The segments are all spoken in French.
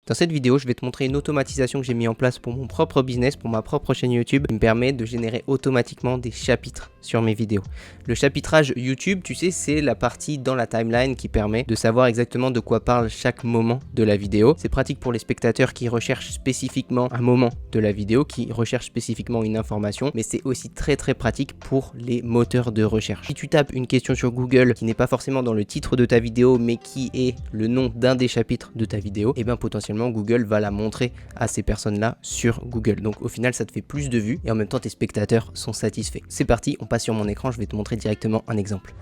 Dans cette vidéo, je vais te montrer une automatisation que j'ai mis en place pour mon propre business, pour ma propre chaîne YouTube, qui me permet de générer automatiquement des chapitres sur mes vidéos. Le chapitrage YouTube, tu sais, c'est la partie dans la timeline qui permet de savoir exactement de quoi parle chaque moment de la vidéo. C'est pratique pour les spectateurs qui recherchent spécifiquement un moment de la vidéo, qui recherchent spécifiquement une information, mais c'est aussi très pratique pour les moteurs de recherche. Si tu tapes une question sur Google qui n'est pas forcément dans le titre de ta vidéo, mais qui est le nom d'un des chapitres de ta vidéo, et bien potentiellement Google va la montrer à ces personnes-là sur Google. Donc au final, ça te fait plus de vues et en même temps, tes spectateurs sont satisfaits. C'est parti, on passe sur mon écran, je vais te montrer directement un exemple.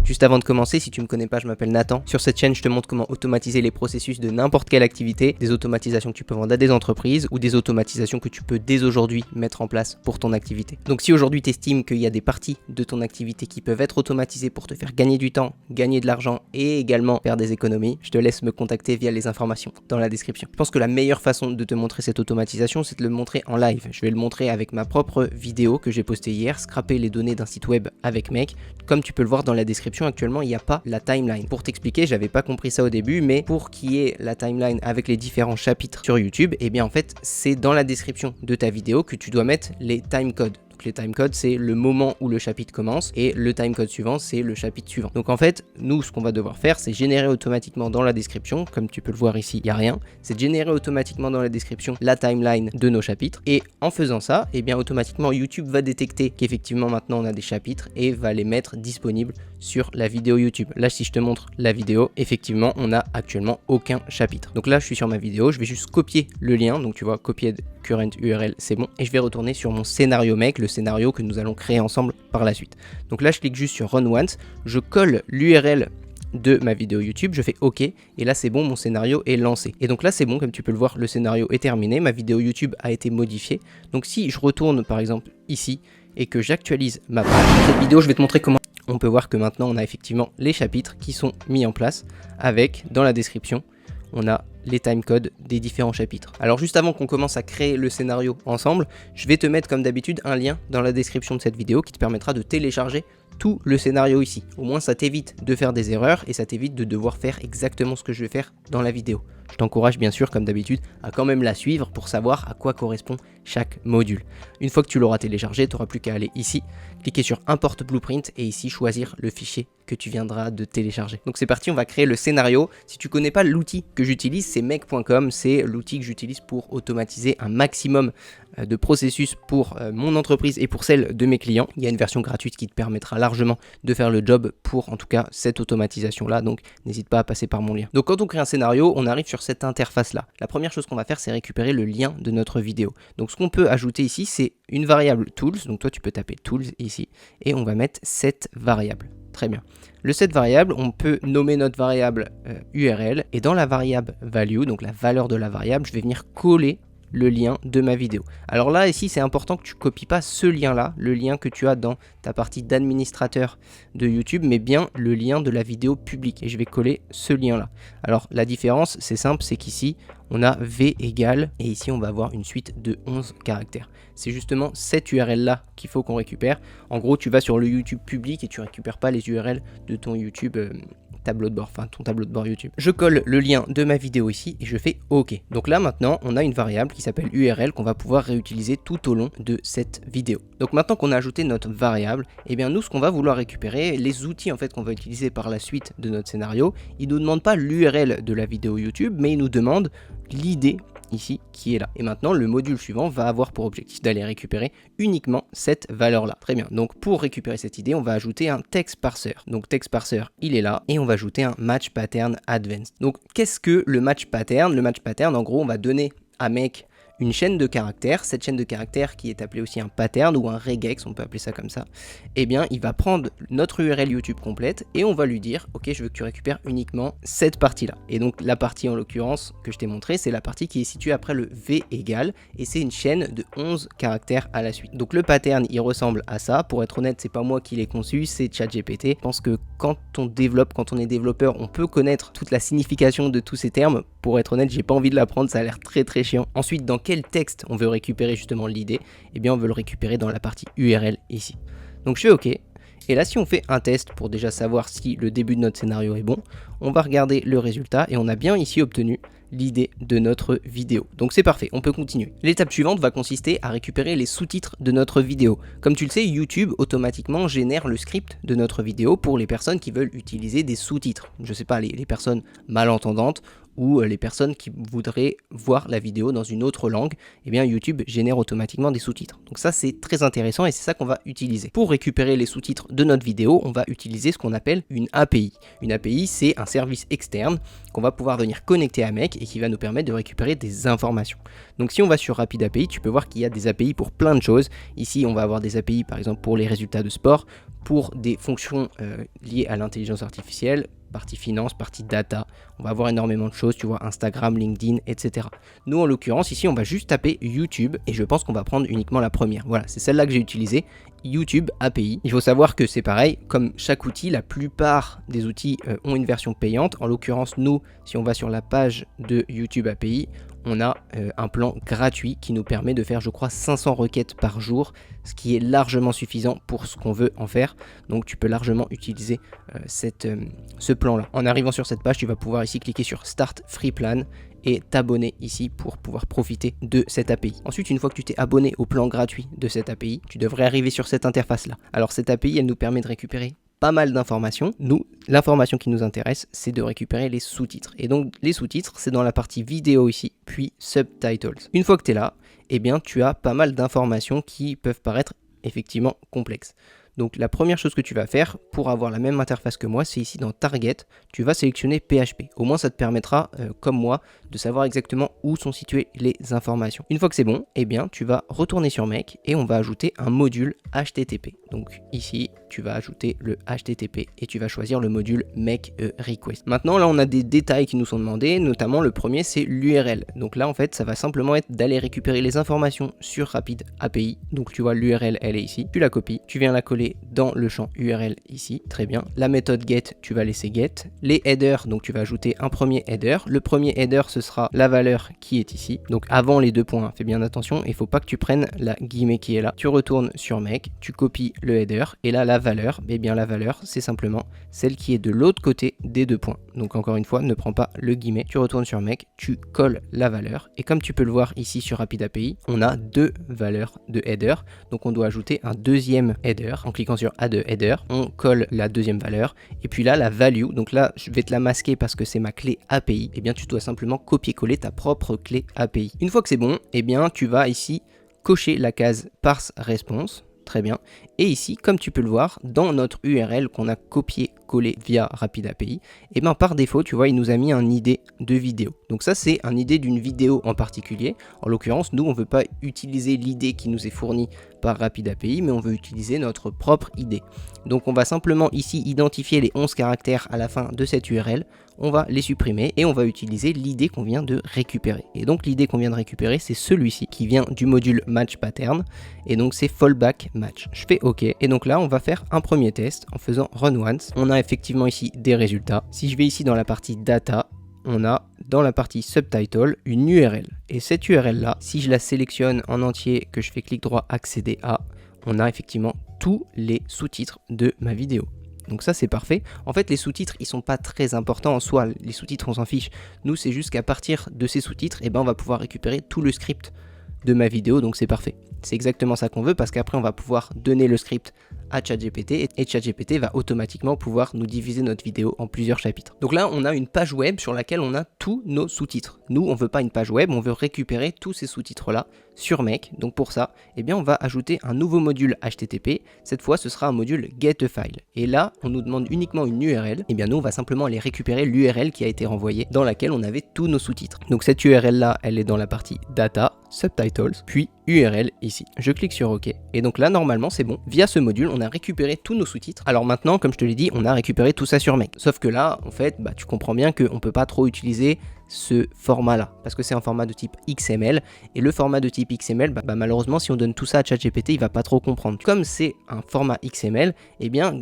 Juste avant de commencer, si tu ne me connais pas, je m'appelle Nathan. Sur cette chaîne, je te montre comment automatiser les processus de n'importe quelle activité, des automatisations que tu peux vendre à des entreprises ou des automatisations que tu peux dès aujourd'hui mettre en place pour ton activité. Donc si aujourd'hui tu estimes qu'il y a des parties de ton activité qui peuvent être automatisées pour te faire gagner du temps, gagner de l'argent et également faire des économies, je te laisse me contacter via les informations dans la description. Je pense que la meilleure façon de te montrer cette automatisation, c'est de le montrer en live. Je vais le montrer avec ma propre vidéo que j'ai postée hier, scraper les données d'un site web avec Make. Comme tu peux le voir dans la description, actuellement il n'y a pas la timeline. Pour t'expliquer, j'avais pas compris ça au début, mais pour qu'il y ait la timeline avec les différents chapitres sur YouTube, et bien en fait c'est dans la description de ta vidéo que tu dois mettre les timecodes. Les timecodes, c'est le moment où le chapitre commence et le timecode suivant, c'est le chapitre suivant. Donc en fait, nous, ce qu'on va devoir faire, c'est générer automatiquement dans la description, comme tu peux le voir ici, il n'y a rien, c'est de générer automatiquement dans la description la timeline de nos chapitres. Et en faisant ça, et bien automatiquement, YouTube va détecter qu'effectivement maintenant on a des chapitres et va les mettre disponibles sur la vidéo YouTube. Là, si je te montre la vidéo, effectivement, on n'a actuellement aucun chapitre. Donc là, je suis sur ma vidéo, je vais juste copier le lien, donc tu vois, copier current URL, c'est bon, et je vais retourner sur mon scénario Make, le scénario que nous allons créer ensemble par la suite. Donc là, je clique juste sur Run Once, je colle l'URL de ma vidéo YouTube, je fais OK, et là c'est bon, mon scénario est lancé. Et donc là c'est bon, comme tu peux le voir, le scénario est terminé, ma vidéo YouTube a été modifiée. Donc si je retourne par exemple ici et que j'actualise ma page, cette vidéo je vais te montrer comment on peut voir que maintenant on a effectivement les chapitres qui sont mis en place avec, dans la description, on a les timecodes des différents chapitres. Alors juste avant qu'on commence à créer le scénario ensemble, je vais te mettre comme d'habitude un lien dans la description de cette vidéo qui te permettra de télécharger tout le scénario ici. Au moins ça t'évite de faire des erreurs et ça t'évite de devoir faire exactement ce que je vais faire dans la vidéo. Je t'encourage bien sûr comme d'habitude à quand même la suivre pour savoir à quoi correspond chaque module. Une fois que tu l'auras téléchargé, tu n'auras plus qu'à aller ici, cliquer sur Import Blueprint et ici choisir le fichier que tu viendras de télécharger. Donc c'est parti, on va créer le scénario. Si tu connais pas l'outil que j'utilise, c'est make.com, c'est l'outil que j'utilise pour automatiser un maximum de processus pour mon entreprise et pour celle de mes clients. Il y a une version gratuite qui te permettra largement de faire le job pour en tout cas cette automatisation là, donc n'hésite pas à passer par mon lien. Donc quand on crée un scénario, on arrive sur cette interface là. La première chose qu'on va faire, c'est récupérer le lien de notre vidéo. Donc ce qu'on peut ajouter ici, c'est une variable tools, donc toi tu peux taper tools ici et on va mettre cette variable. Très bien. Le set variable, on peut nommer notre variable URL et dans la variable value, donc la valeur de la variable, je vais venir coller le lien de ma vidéo. Alors là, ici, c'est important que tu copies pas ce lien-là, le lien que tu as dans ta partie d'administrateur de YouTube, mais bien le lien de la vidéo publique. Et je vais coller ce lien-là. Alors, la différence, c'est simple, c'est qu'ici, on a V égale, et ici, on va avoir une suite de 11 caractères. C'est justement cette URL-là qu'il faut qu'on récupère. En gros, tu vas sur le YouTube public et tu récupères pas les URL de ton YouTube tableau de bord, enfin ton tableau de bord YouTube. Je colle le lien de ma vidéo ici et je fais OK. Donc là maintenant on a une variable qui s'appelle URL qu'on va pouvoir réutiliser tout au long de cette vidéo. Donc maintenant qu'on a ajouté notre variable, et bien nous ce qu'on va vouloir récupérer, les outils en fait qu'on va utiliser par la suite de notre scénario, ils nous demandent pas l'URL de la vidéo YouTube, mais ils nous demandent l'idée ici qui est là. Et maintenant le module suivant va avoir pour objectif d'aller récupérer uniquement cette valeur là. Très bien, donc pour récupérer cette idée on va ajouter un text parser. Donc text parser il est là et on va ajouter un match pattern advanced. Donc qu'est-ce que le match pattern? Le match pattern, en gros on va donner à Make une chaîne de caractères, cette chaîne de caractères qui est appelée aussi un pattern ou un regex, on peut appeler ça comme ça, et bien il va prendre notre URL YouTube complète et on va lui dire ok, je veux que tu récupères uniquement cette partie là. Et donc la partie en l'occurrence que je t'ai montré, c'est la partie qui est située après le V égale et c'est une chaîne de 11 caractères à la suite. Donc le pattern il ressemble à ça. Pour être honnête, c'est pas moi qui l'ai conçu, c'est ChatGPT. Je pense que quand on développe, quand on est développeur, on peut connaître toute la signification de tous ces termes. Pour être honnête, j'ai pas envie de l'apprendre, ça a l'air très chiant. Ensuite, dans quel texte on veut récupérer justement l'idée? Eh bien on veut le récupérer dans la partie URL ici. Donc je fais OK Et là, si on fait un test pour déjà savoir si le début de notre scénario est bon, on va regarder le résultat et on a bien ici obtenu l'idée de notre vidéo. Donc c'est parfait, on peut continuer. L'étape suivante va consister à récupérer les sous-titres de notre vidéo. Comme tu le sais, YouTube automatiquement génère le script de notre vidéo pour les personnes qui veulent utiliser des sous-titres. Je sais pas, les personnes malentendantes ou les personnes qui voudraient voir la vidéo dans une autre langue, eh bien YouTube génère automatiquement des sous-titres. Donc ça c'est très intéressant et c'est ça qu'on va utiliser. Pour récupérer les sous-titres de notre vidéo, on va utiliser ce qu'on appelle une API. Une API, c'est un service externe qu'on va pouvoir venir connecter à Make et qui va nous permettre de récupérer des informations. Donc si on va sur Rapid API, tu peux voir qu'il y a des API pour plein de choses. Ici on va avoir des API par exemple pour les résultats de sport, pour des fonctions liées à l'intelligence artificielle, partie finance, partie data, on va avoir énormément de choses, tu vois, Instagram, LinkedIn, etc. Nous en l'occurrence ici on va juste taper YouTube et je pense qu'on va prendre uniquement la première. Voilà, c'est celle-là que j'ai utilisée, YouTube API. Il faut savoir que c'est pareil, comme chaque outil, la plupart des outils ont une version payante. En l'occurrence nous, si on va sur la page de YouTube API, on a un plan gratuit qui nous permet de faire je crois 500 requêtes par jour, ce qui est largement suffisant pour ce qu'on veut en faire. Donc tu peux largement utiliser ce plan là. En arrivant sur cette page, tu vas pouvoir ici cliquer sur Start Free Plan et t'abonner ici pour pouvoir profiter de cette API. Ensuite, une fois que tu t'es abonné au plan gratuit de cette API, tu devrais arriver sur cette interface là. Alors cette API, elle nous permet de récupérer pas mal d'informations. Nous, l'information qui nous intéresse, c'est de récupérer les sous-titres. Et donc, les sous-titres, c'est dans la partie vidéo ici, puis subtitles. Une fois que tu es là, eh bien, tu as pas mal d'informations qui peuvent paraître effectivement complexes. Donc, la première chose que tu vas faire pour avoir la même interface que moi, c'est ici dans Target, tu vas sélectionner PHP. Au moins, ça te permettra, comme moi, de savoir exactement où sont situées les informations. Une fois que c'est bon, eh bien, tu vas retourner sur Make et on va ajouter un module HTTP. Donc ici, tu vas ajouter le HTTP et tu vas choisir le module Make a Request. Maintenant, là, on a des détails qui nous sont demandés, notamment le premier, c'est l'URL. Donc là, en fait, ça va simplement être d'aller récupérer les informations sur Rapid API. Donc tu vois, l'URL, elle est ici. Tu la copies, tu viens la coller dans le champ URL ici. Très bien. La méthode get, tu vas laisser get. Les headers, donc tu vas ajouter un premier header. Le premier header, ce sera la valeur qui est ici. Donc avant les deux points, fais bien attention, il ne faut pas que tu prennes la guillemets qui est là. Tu retournes sur Make, tu copies le header et là la valeur, eh bien la valeur c'est simplement celle qui est de l'autre côté des deux points. Donc encore une fois, ne prends pas le guillemet, tu retournes sur Make, tu colles la valeur et comme tu peux le voir ici sur Rapid API, on a deux valeurs de header. Donc on doit ajouter un deuxième header. En cliquant sur Add Header, on colle la deuxième valeur et puis là la value, donc là je vais te la masquer parce que c'est ma clé API, eh bien tu dois simplement copier-coller ta propre clé API. Une fois que c'est bon, eh bien tu vas ici cocher la case Parse Response. Très bien. Et ici, comme tu peux le voir, dans notre URL qu'on a copié-collé via Rapid API, et bien par défaut, tu vois, il nous a mis un ID de vidéo. Donc ça, c'est un ID d'une vidéo en particulier. En l'occurrence, nous, on ne veut pas utiliser l'ID qui nous est fourni par Rapid API, mais on veut utiliser notre propre ID. Donc on va simplement ici identifier les 11 caractères à la fin de cette URL, on va les supprimer et on va utiliser l'ID qu'on vient de récupérer. Et donc l'ID qu'on vient de récupérer, c'est celui-ci qui vient du module Match Pattern, et donc c'est Fallback Match. Je fais OK, et donc là on va faire un premier test en faisant Run Once. On a effectivement ici des résultats. Si je vais ici dans la partie Data, on a dans la partie Subtitle une URL. Et cette URL là, si je la sélectionne en entier, que je fais clic droit accéder à, on a effectivement tous les sous-titres de ma vidéo. Donc ça c'est parfait. En fait les sous-titres ils sont pas très importants en soi, les sous-titres on s'en fiche. Nous c'est juste qu'à partir de ces sous-titres, on va pouvoir récupérer tout le script de ma vidéo, donc c'est parfait. C'est exactement ça qu'on veut parce qu'après on va pouvoir donner le script à ChatGPT et ChatGPT va automatiquement pouvoir nous diviser notre vidéo en plusieurs chapitres. Donc là on a une page web sur laquelle on a tous nos sous-titres. Nous on veut pas une page web, on veut récupérer tous ces sous-titres là sur Make. Donc pour ça, on va ajouter un nouveau module HTTP. Cette fois ce sera un module GetAFile. Et là on nous demande uniquement une URL. Nous on va simplement aller récupérer l'URL qui a été renvoyée dans laquelle on avait tous nos sous-titres. Donc cette URL là, elle est dans la partie Data, Subtitles, puis URL ici. Je clique sur OK. Et donc là, normalement, c'est bon. Via ce module, on a récupéré tous nos sous-titres. Alors maintenant, comme je te l'ai dit, on a récupéré tout ça sur Make. Sauf que là, en fait, tu comprends bien qu'on ne peut pas trop utiliser ce format-là, parce que c'est un format de type XML, et le format de type XML, malheureusement, si on donne tout ça à ChatGPT, il va pas trop comprendre. Comme c'est un format XML,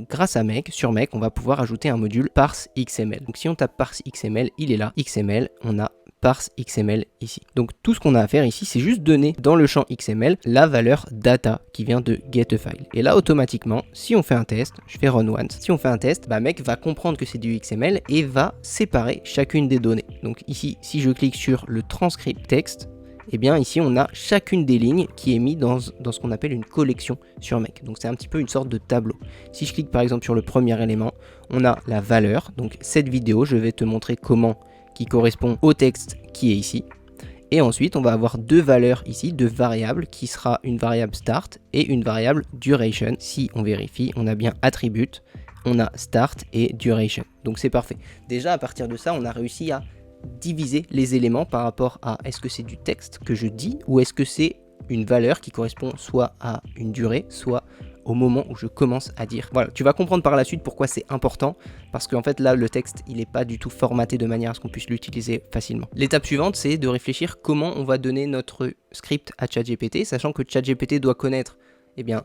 grâce à Make, sur Make, on va pouvoir ajouter un module parse XML. Donc si on tape parse XML, il est là, XML, on a parse XML ici. Donc tout ce qu'on a à faire ici, c'est juste donner dans le champ XML la valeur data qui vient de getAFile. Et là, automatiquement, si on fait un test, je fais run once, si on fait un test, bah mec va comprendre que c'est du XML et va séparer chacune des données. Donc ici, si je clique sur le transcript texte, et bien ici on a chacune des lignes qui est mise dans ce qu'on appelle une collection sur Make. Donc c'est un petit peu une sorte de tableau. Si je clique par exemple sur le premier élément, on a la valeur. Donc cette vidéo, je vais te montrer comment qui correspond au texte qui est ici. Et ensuite on va avoir deux valeurs ici, deux variables qui sera une variable start et une variable duration. Si on vérifie, on a bien attribute, on a start et duration. Donc c'est parfait. Déjà à partir de ça, on a réussi à diviser les éléments par rapport à est-ce que c'est du texte que je dis ou est-ce que c'est une valeur qui correspond soit à une durée, soit au moment où je commence à dire. Voilà, tu vas comprendre par la suite pourquoi c'est important, parce qu'en fait là le texte il n'est pas du tout formaté de manière à ce qu'on puisse l'utiliser facilement. L'étape suivante, c'est de réfléchir comment on va donner notre script à ChatGPT, sachant que ChatGPT doit connaître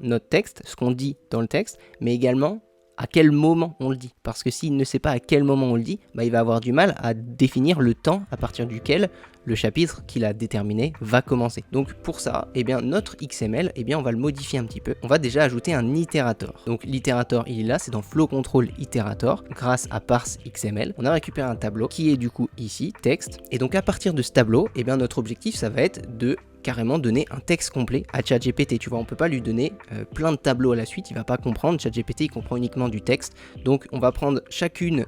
notre texte, ce qu'on dit dans le texte, mais également à quel moment on le dit. Parce que s'il ne sait pas à quel moment on le dit, il va avoir du mal à définir le temps à partir duquel le chapitre qu'il a déterminé va commencer. Donc pour ça, notre XML, on va le modifier un petit peu. On va déjà ajouter un itérator. Donc l'itérator, il est là, c'est dans Flow Control Iterator. Grâce à parse XML, on a récupéré un tableau qui est du coup ici, texte. Et donc à partir de ce tableau, notre objectif, ça va être de carrément donner un texte complet à ChatGPT. Tu vois, on peut pas lui donner plein de tableaux à la suite, il va pas comprendre. ChatGPT, il comprend uniquement du texte. Donc on va prendre chacune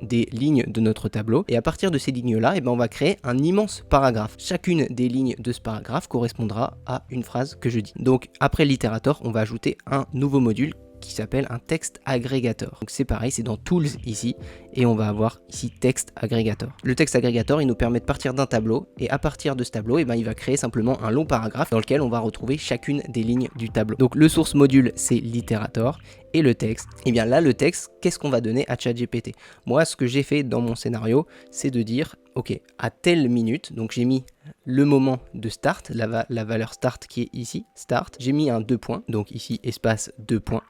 des lignes de notre tableau et à partir de ces lignes là on va créer un immense paragraphe. Chacune des lignes de ce paragraphe correspondra à une phrase que je dis. Donc après l'itérator, on va ajouter un nouveau module qui s'appelle un texte agrégateur. Donc c'est pareil, c'est dans Tools ici et on va avoir ici texte agrégateur. Le texte agrégateur, il nous permet de partir d'un tableau et à partir de ce tableau, il va créer simplement un long paragraphe dans lequel on va retrouver chacune des lignes du tableau. Donc le source module, c'est l'itérator et le texte. Et bien là, le texte, qu'est-ce qu'on va donner à ChatGPT? Moi, ce que j'ai fait dans mon scénario, c'est de dire, ok, à telle minute, donc j'ai mis le moment de start, la valeur start qui est ici, start, j'ai mis un 2 points, donc ici espace 2 points,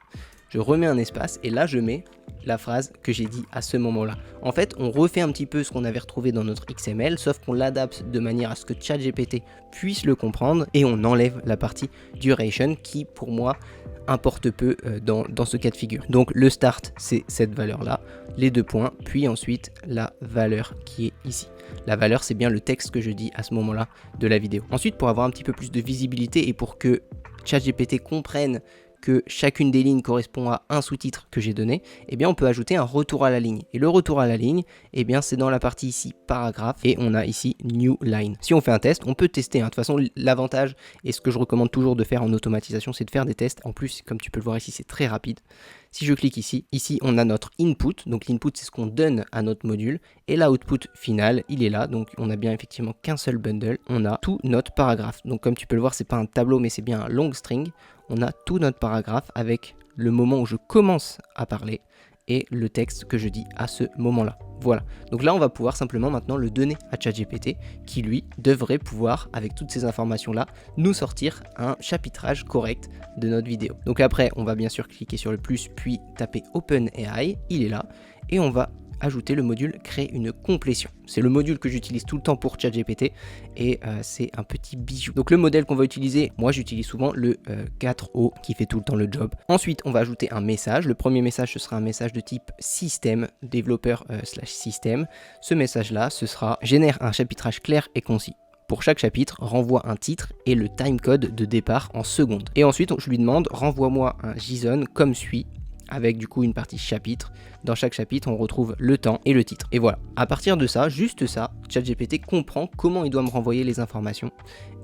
je remets un espace et là je mets la phrase que j'ai dit à ce moment-là. En fait, on refait un petit peu ce qu'on avait retrouvé dans notre XML, sauf qu'on l'adapte de manière à ce que ChatGPT puisse le comprendre et on enlève la partie duration qui, pour moi, importe peu dans ce cas de figure. Donc le start, c'est cette valeur-là, les 2 points, puis ensuite la valeur qui est ici. La valeur, c'est bien le texte que je dis à ce moment-là de la vidéo. Ensuite, pour avoir un petit peu plus de visibilité et pour que ChatGPT comprenne que chacune des lignes correspond à un sous-titre que j'ai donné, on peut ajouter un retour à la ligne. Et le retour à la ligne, c'est dans la partie ici, paragraphe, et on a ici New Line. Si on fait un test, on peut tester. De toute façon, l'avantage, et ce que je recommande toujours de faire en automatisation, c'est de faire des tests. En plus, comme tu peux le voir ici, c'est très rapide. Si je clique ici, on a notre input, donc l'input c'est ce qu'on donne à notre module, et l'output final, il est là, donc on a bien effectivement qu'un seul bundle, on a tout notre paragraphe. Donc comme tu peux le voir, c'est pas un tableau, mais c'est bien un long string, on a tout notre paragraphe avec le moment où je commence à parler et le texte que je dis à ce moment-là. Voilà, donc là on va pouvoir simplement maintenant le donner à ChatGPT qui lui devrait pouvoir, avec toutes ces informations-là, nous sortir un chapitrage correct de notre vidéo. Donc après, on va bien sûr cliquer sur le plus, puis taper OpenAI, il est là, et on va ajouter le module créer une complétion. C'est le module que j'utilise tout le temps pour ChatGPT et c'est un petit bijou. Donc le modèle qu'on va utiliser, moi j'utilise souvent le 4O qui fait tout le temps le job. Ensuite on va ajouter un message. Le premier message ce sera un message de type système, développeur / système. Ce message là ce sera génère un chapitrage clair et concis. Pour chaque chapitre, renvoie un titre et le timecode de départ en secondes. Et ensuite je lui demande renvoie-moi un JSON comme suit, avec du coup une partie chapitre. Dans chaque chapitre, on retrouve le temps et le titre. Et voilà, à partir de ça, juste ça, ChatGPT comprend comment il doit me renvoyer les informations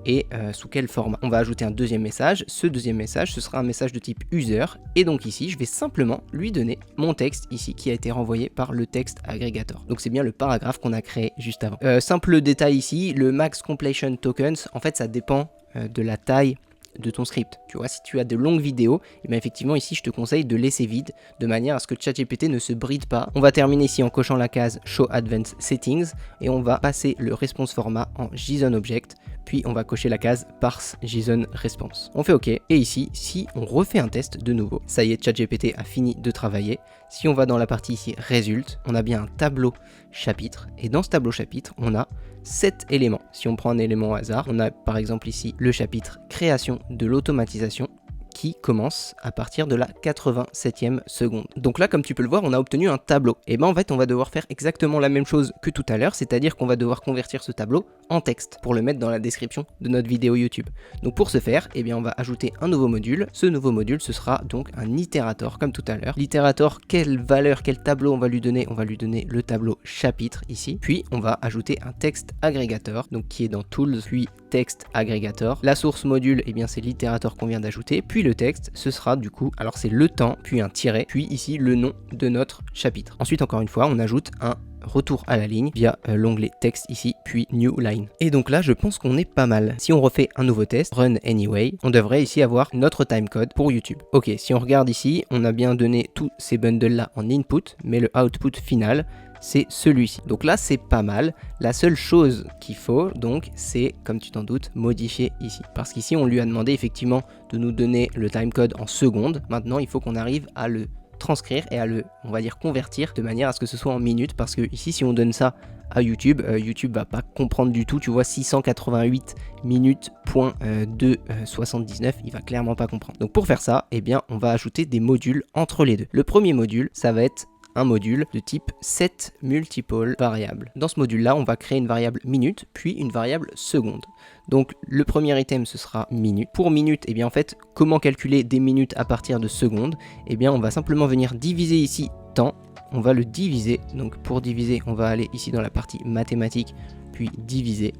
et sous quel format. On va ajouter un deuxième message. Ce deuxième message, ce sera un message de type user. Et donc ici, je vais simplement lui donner mon texte ici qui a été renvoyé par le texte agrégateur. Donc c'est bien le paragraphe qu'on a créé juste avant. Simple détail ici, le max completion tokens, en fait ça dépend de la taille de ton script. Tu vois, si tu as de longues vidéos, et bien effectivement ici je te conseille de laisser vide de manière à ce que ChatGPT ne se bride pas. On va terminer ici en cochant la case Show Advanced Settings et on va passer le response format en JSON Object, puis on va cocher la case parse JSON response. On fait OK, et ici, si on refait un test de nouveau, ça y est, ChatGPT a fini de travailler. Si on va dans la partie ici résulte, on a bien un tableau chapitre, et dans ce tableau chapitre, on a 7 éléments. Si on prend un élément au hasard, on a par exemple ici le chapitre création de l'automatisation, qui commence à partir de la 87e seconde. Donc là, comme tu peux le voir, on a obtenu un tableau. Et ben en fait, on va devoir faire exactement la même chose que tout à l'heure, c'est-à-dire qu'on va devoir convertir ce tableau en texte pour le mettre dans la description de notre vidéo YouTube. Donc pour ce faire, eh bien on va ajouter un nouveau module. Ce nouveau module, ce sera donc un itérator comme tout à l'heure. L'itérator, quelle valeur, quel tableau on va lui donner? On va lui donner le tableau chapitre ici. Puis on va ajouter un texte agrégateur, donc qui est dans Tools, puis texte agrégateur. La source module, eh bien c'est l'itérator qu'on vient d'ajouter. Puis le texte, ce sera du coup, alors c'est le temps, puis un tiret, puis ici le nom de notre chapitre. Ensuite, encore une fois, on ajoute un retour à la ligne via l'onglet texte ici, puis new line. Et donc là, je pense qu'on est pas mal. Si on refait un nouveau test, run anyway, on devrait ici avoir notre timecode pour YouTube. Ok, si on regarde ici, on a bien donné tous ces bundles là en input, mais le output final, c'est celui-ci. Donc là, c'est pas mal. La seule chose qu'il faut, donc, c'est, comme tu t'en doutes, modifier ici. Parce qu'ici, on lui a demandé effectivement de nous donner le timecode en secondes. Maintenant, il faut qu'on arrive à le transcrire et à le, on va dire, convertir de manière à ce que ce soit en minutes. Parce que ici, si on donne ça à YouTube, YouTube va pas comprendre du tout. Tu vois, 688 minutes, point 2,79, il va clairement pas comprendre. Donc pour faire ça, eh bien, on va ajouter des modules entre les deux. Le premier module, ça va être un module de type set multiple variable. Dans ce module là, on va créer une variable minute puis une variable seconde. Donc le premier item, ce sera minute. Pour minute, et bien en fait, comment calculer des minutes à partir de secondes? Et bien on va simplement venir diviser ici temps, on va le diviser. Donc pour diviser, on va aller ici dans la partie mathématiques, puis diviser,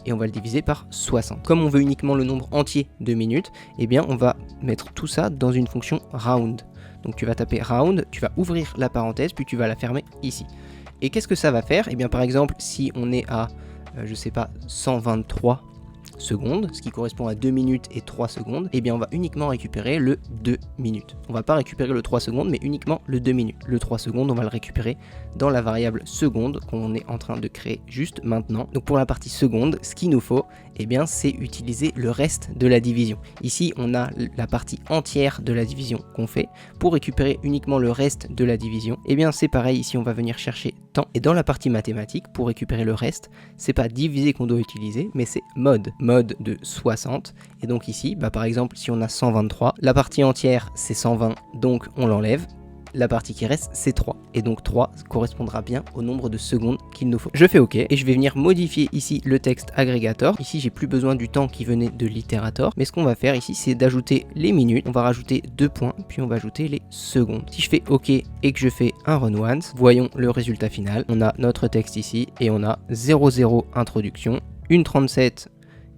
et on va le diviser par 60. Comme on veut uniquement le nombre entier de minutes, et bien on va mettre tout ça dans une fonction round. Donc tu vas taper round, tu vas ouvrir la parenthèse, puis tu vas la fermer ici. Et qu'est-ce que ça va faire? Et bien par exemple, si on est à, je sais pas, 123 secondes, ce qui correspond à 2 minutes et 3 secondes, et bien on va uniquement récupérer le 2 minutes. On va pas récupérer le 3 secondes, mais uniquement le 2 minutes. Le 3 secondes, on va le récupérer dans la variable seconde qu'on est en train de créer juste maintenant. Donc pour la partie seconde, ce qu'il nous faut, eh bien c'est utiliser le reste de la division. Ici, on a la partie entière de la division qu'on fait. Pour récupérer uniquement le reste de la division, eh bien c'est pareil, ici on va venir chercher temps. Et dans la partie mathématique, pour récupérer le reste, c'est pas diviser qu'on doit utiliser, mais c'est mode de 60. Et donc ici, bah par exemple, si on a 123, la partie entière c'est 120, donc on l'enlève. La partie qui reste, c'est 3. Et donc 3 correspondra bien au nombre de secondes qu'il nous faut. Je fais OK et je vais venir modifier ici le texte agrégateur. Ici, j'ai plus besoin du temps qui venait de l'itérator. Mais ce qu'on va faire ici, c'est d'ajouter les minutes. On va rajouter 2 points, puis on va ajouter les secondes. Si je fais OK et que je fais un run once, voyons le résultat final. On a notre texte ici et on a 00 introduction, une 37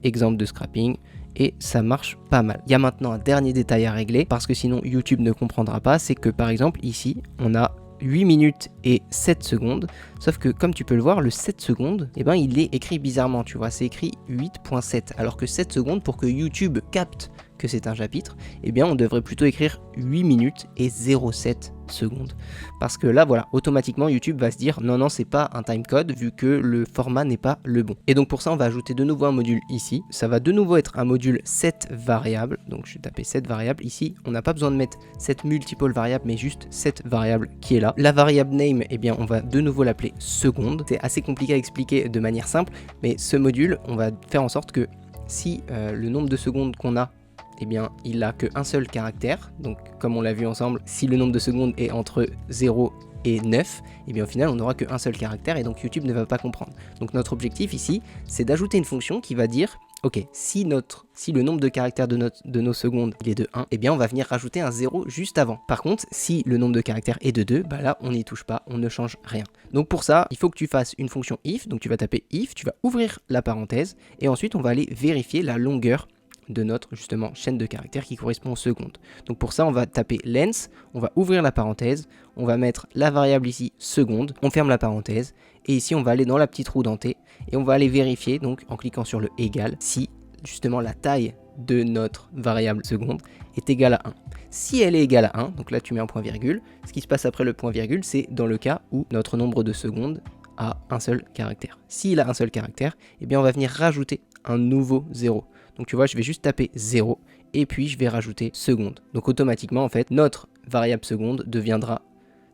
exemple de scrapping, et ça marche pas mal. Il y a maintenant un dernier détail à régler, parce que sinon YouTube ne comprendra pas, c'est que par exemple ici, on a 8 minutes et 7 secondes, sauf que comme tu peux le voir, le 7 secondes, eh ben, il est écrit bizarrement, tu vois, c'est écrit 8.7, alors que 7 secondes, pour que YouTube capte que c'est un chapitre, eh bien on devrait plutôt écrire 8 minutes et 0,7 secondes. Parce que là, voilà, automatiquement YouTube va se dire non, non, c'est pas un timecode vu que le format n'est pas le bon. Et donc pour ça, on va ajouter de nouveau un module ici. Ça va de nouveau être un module set variable. Donc je vais taper set variable. Ici, on n'a pas besoin de mettre set multiple variable, mais juste set variable qui est là. La variable name, eh bien on va de nouveau l'appeler seconde. C'est assez compliqué à expliquer de manière simple, mais ce module, on va faire en sorte que si le nombre de secondes qu'on a, eh bien, il n'a qu'un seul caractère. Donc, comme on l'a vu ensemble, si le nombre de secondes est entre 0 et 9, eh bien, au final, on n'aura qu'un seul caractère et donc YouTube ne va pas comprendre. Donc, notre objectif ici, c'est d'ajouter une fonction qui va dire, ok, si le nombre de caractères de nos secondes il est de 1, eh bien, on va venir rajouter un 0 juste avant. Par contre, si le nombre de caractères est de 2, bah là, on n'y touche pas, on ne change rien. Donc, pour ça, il faut que tu fasses une fonction if. Donc, tu vas taper if, tu vas ouvrir la parenthèse et ensuite, on va aller vérifier la longueur de notre justement chaîne de caractères qui correspond aux secondes. Donc pour ça, on va taper length, on va ouvrir la parenthèse, on va mettre la variable ici seconde, on ferme la parenthèse et ici on va aller dans la petite roue dentée et on va aller vérifier donc en cliquant sur le égal si justement la taille de notre variable seconde est égale à 1. Si elle est égale à 1, donc là tu mets un point virgule, ce qui se passe après le point virgule, c'est dans le cas où notre nombre de secondes a un seul caractère. S'il a un seul caractère, eh bien on va venir rajouter un nouveau 0. Donc tu vois, je vais juste taper 0 et puis je vais rajouter seconde. Donc automatiquement, en fait, notre variable seconde deviendra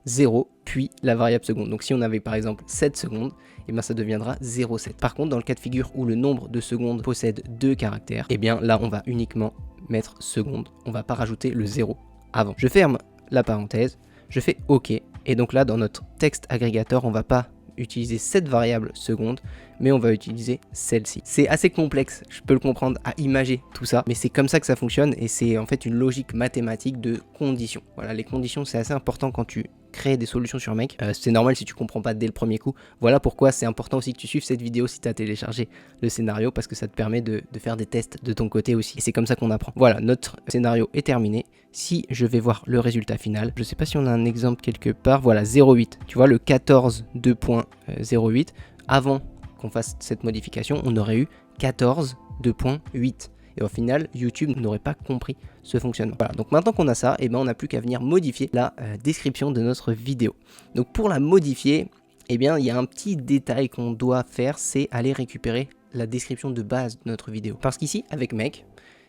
0, puis la variable seconde. Donc si on avait par exemple 7 secondes, et bien ça deviendra 0,7. Par contre, dans le cas de figure où le nombre de secondes possède 2 caractères, et bien là, on va uniquement mettre seconde. On va pas rajouter le 0 avant. Je ferme la parenthèse, je fais OK. Et donc là, dans notre texte agrégateur, on va pas utiliser cette variable seconde, mais on va utiliser celle-ci. C'est assez complexe, je peux le comprendre, à imager tout ça, mais c'est comme ça que ça fonctionne et c'est en fait une logique mathématique de conditions. Voilà, les conditions, c'est assez important quand tu crées des solutions sur Make. C'est normal si tu comprends pas dès le premier coup. Voilà pourquoi c'est important aussi que tu suives cette vidéo si tu as téléchargé le scénario, parce que ça te permet de faire des tests de ton côté aussi. Et c'est comme ça qu'on apprend. Voilà, notre scénario est terminé. Si je vais voir le résultat final, je sais pas si on a un exemple quelque part. Voilà, 0,8. Tu vois, le 14 2.08, avant qu'on fasse cette modification, on aurait eu 14 2.8. Et au final, YouTube n'aurait pas compris ce fonctionnement. Voilà, donc maintenant qu'on a ça, eh ben, on n'a plus qu'à venir modifier la description de notre vidéo. Donc pour la modifier, eh bien, il y a un petit détail qu'on doit faire, c'est aller récupérer la description de base de notre vidéo. Parce qu'ici, avec Make,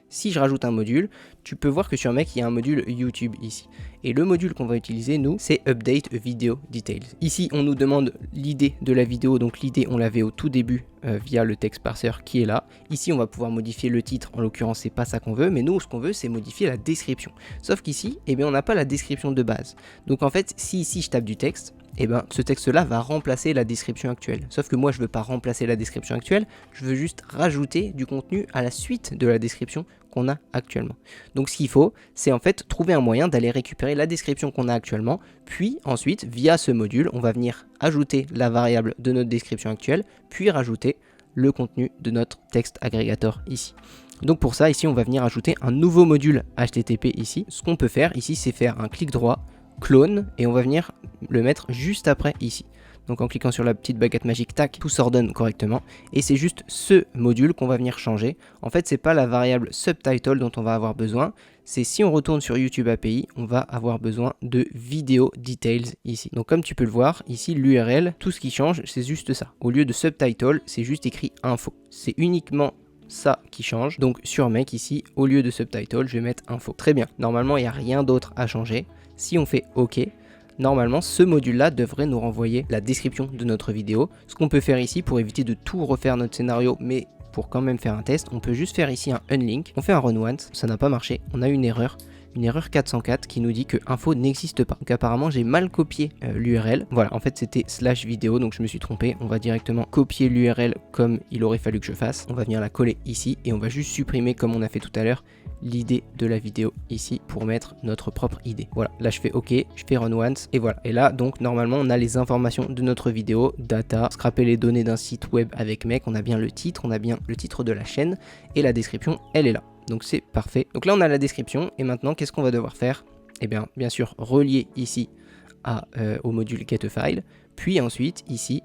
si je rajoute un module, tu peux voir que sur Make, il y a un module YouTube ici. Et le module qu'on va utiliser, nous, c'est Update Video Details. Ici, on nous demande l'idée de la vidéo. Donc l'idée, on l'avait au tout début via le text parser qui est là. Ici, on va pouvoir modifier le titre. En l'occurrence, c'est pas ça qu'on veut. Mais nous, ce qu'on veut, c'est modifier la description. Sauf qu'ici, eh bien, on n'a pas la description de base. Donc en fait, si ici, je tape du texte, eh ben, ce texte-là va remplacer la description actuelle. Sauf que moi, je ne veux pas remplacer la description actuelle, je veux juste rajouter du contenu à la suite de la description qu'on a actuellement. Donc ce qu'il faut, c'est en fait trouver un moyen d'aller récupérer la description qu'on a actuellement, puis ensuite, via ce module, on va venir ajouter la variable de notre description actuelle, puis rajouter le contenu de notre texte agrégateur ici. Donc pour ça, ici, on va venir ajouter un nouveau module HTTP ici. Ce qu'on peut faire ici, c'est faire un clic droit, clone, et on va venir le mettre juste après ici. Donc en cliquant sur la petite baguette magique, tac, tout s'ordonne correctement. Et c'est juste ce module qu'on va venir changer. En fait, c'est pas la variable subtitle dont on va avoir besoin. C'est si on retourne sur YouTube API, on va avoir besoin de Video Details ici. Donc comme tu peux le voir, ici l'URL, tout ce qui change, c'est juste ça. Au lieu de subtitle, c'est juste écrit info. C'est uniquement ça qui change. Donc sur Make ici, au lieu de subtitle, je vais mettre info. Très bien. Normalement, il n'y a rien d'autre à changer. Si on fait OK, normalement, ce module-là devrait nous renvoyer la description de notre vidéo. Ce qu'on peut faire ici pour éviter de tout refaire notre scénario, mais pour quand même faire un test, on peut juste faire ici un unlink. On fait un run once, ça n'a pas marché, on a une erreur 404 qui nous dit que info n'existe pas. Donc apparemment, j'ai mal copié l'URL. Voilà, en fait, c'était /vidéo, donc je me suis trompé. On va directement copier l'URL comme il aurait fallu que je fasse. On va venir la coller ici et on va juste supprimer, comme on a fait tout à l'heure, l'idée de la vidéo ici pour mettre notre propre idée. Voilà, là je fais OK, je fais run once et voilà. Et là donc normalement on a les informations de notre vidéo, data, scraper les données d'un site web avec Make, on a bien le titre, on a bien le titre de la chaîne et la description elle est là. Donc c'est parfait. Donc là on a la description et maintenant qu'est-ce qu'on va devoir faire? Eh bien sûr relier ici au module getFile, puis ensuite ici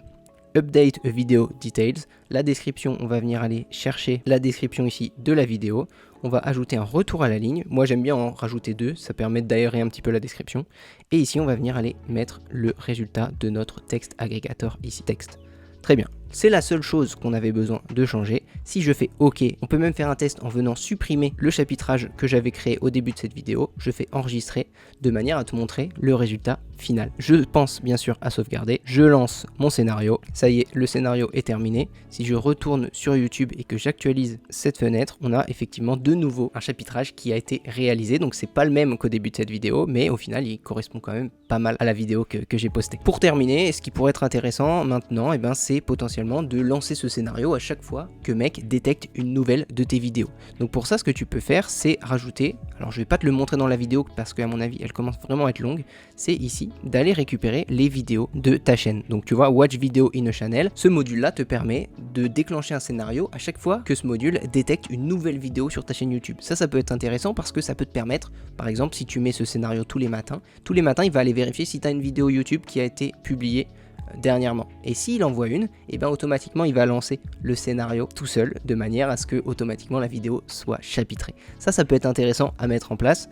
Update Video Details, la description, on va venir aller chercher la description ici de la vidéo, on va ajouter un retour à la ligne, moi j'aime bien en rajouter deux, ça permet d'aérer un petit peu la description, et ici on va venir aller mettre le résultat de notre texte agrégateur ici, texte. Très bien, c'est la seule chose qu'on avait besoin de changer. Si je fais OK, on peut même faire un test en venant supprimer le chapitrage que j'avais créé au début de cette vidéo. Je fais enregistrer de manière à te montrer le résultat final. Je pense bien sûr à sauvegarder. Je lance mon scénario. Ça y est, le scénario est terminé. Si je retourne sur YouTube et que j'actualise cette fenêtre, on a effectivement de nouveau un chapitrage qui a été réalisé. Donc c'est pas le même qu'au début de cette vidéo, mais au final il correspond quand même pas mal à la vidéo que j'ai postée. Pour terminer, ce qui pourrait être intéressant maintenant, eh ben, c'est potentiellement de lancer ce scénario à chaque fois que Make détecte une nouvelle de tes vidéos. Donc pour ça, ce que tu peux faire, c'est rajouter, alors je vais pas te le montrer dans la vidéo parce qu'à mon avis elle commence vraiment à être longue, c'est ici d'aller récupérer les vidéos de ta chaîne. Donc tu vois, Watch Video in a Channel, ce module là te permet de déclencher un scénario à chaque fois que ce module détecte une nouvelle vidéo sur ta chaîne YouTube. Ça peut être intéressant parce que ça peut te permettre, par exemple si tu mets ce scénario tous les matins il va aller vérifier si tu as une vidéo YouTube qui a été publiée dernièrement. Et s'il envoie une, et bien automatiquement il va lancer le scénario tout seul de manière à ce que automatiquement la vidéo soit chapitrée. Ça peut être intéressant à mettre en place.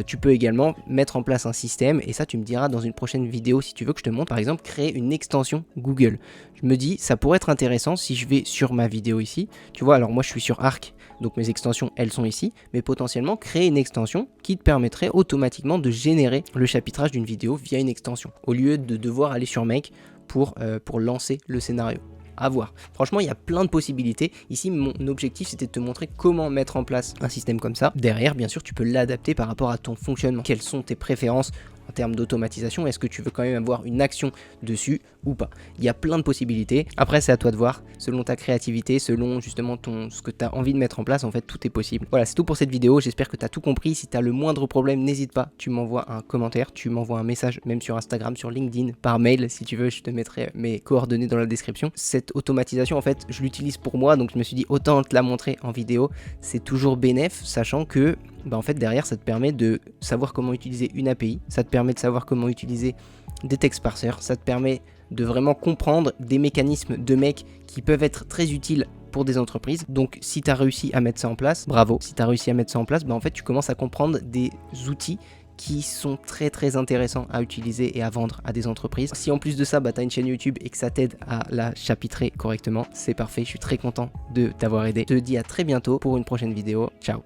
Tu peux également mettre en place un système, et ça tu me diras dans une prochaine vidéo si tu veux que je te montre, par exemple créer une extension Google. Je me dis ça pourrait être intéressant si je vais sur ma vidéo ici, tu vois, alors moi je suis sur Arc, donc mes extensions elles sont ici, mais potentiellement créer une extension qui te permettrait automatiquement de générer le chapitrage d'une vidéo via une extension, au lieu de devoir aller sur Make pour lancer le scénario. À voir. Franchement, il y a plein de possibilités. Ici, mon objectif, c'était de te montrer comment mettre en place un système comme ça. Derrière, bien sûr, tu peux l'adapter par rapport à ton fonctionnement. Quelles sont tes préférences en termes d'automatisation? Est-ce que tu veux quand même avoir une action dessus ou pas? Il y a plein de possibilités. Après, c'est à toi de voir. Selon ta créativité, selon justement ce que tu as envie de mettre en place, en fait, tout est possible. Voilà, c'est tout pour cette vidéo. J'espère que tu as tout compris. Si tu as le moindre problème, n'hésite pas. Tu m'envoies un commentaire, tu m'envoies un message, même sur Instagram, sur LinkedIn, par mail. Si tu veux, je te mettrai mes coordonnées dans la description. Cette automatisation, en fait, je l'utilise pour moi. Donc, je me suis dit, autant te la montrer en vidéo. C'est toujours bénéf, sachant que en fait derrière ça te permet de savoir comment utiliser une API, ça te permet de savoir comment utiliser des text parsers, ça te permet de vraiment comprendre des mécanismes de mecs qui peuvent être très utiles pour des entreprises. Donc si tu as réussi à mettre ça en place, bravo. Si tu as réussi à mettre ça en place, en fait tu commences à comprendre des outils qui sont très intéressants à utiliser et à vendre à des entreprises. Si en plus de ça, tu as une chaîne YouTube et que ça t'aide à la chapitrer correctement, c'est parfait, je suis très content de t'avoir aidé. Je te dis à très bientôt pour une prochaine vidéo. Ciao.